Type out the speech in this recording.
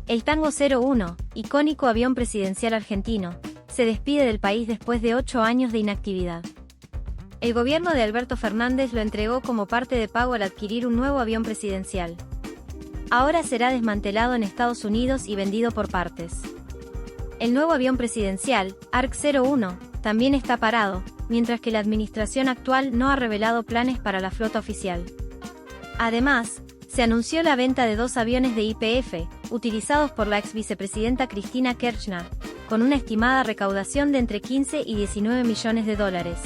El Tango 01, icónico avión presidencial argentino, se despide del país después de 8 años de inactividad. El gobierno de Alberto Fernández lo entregó como parte de pago al adquirir un nuevo avión presidencial. Ahora será desmantelado en Estados Unidos y vendido por partes. El nuevo avión presidencial, ARC 01, también está parado, mientras que la administración actual no ha revelado planes para la flota oficial. Además, se anunció la venta de 2 aviones de YPF, utilizados por la ex vicepresidenta Cristina Kirchner, con una estimada recaudación de entre 15 y 19 millones de dólares.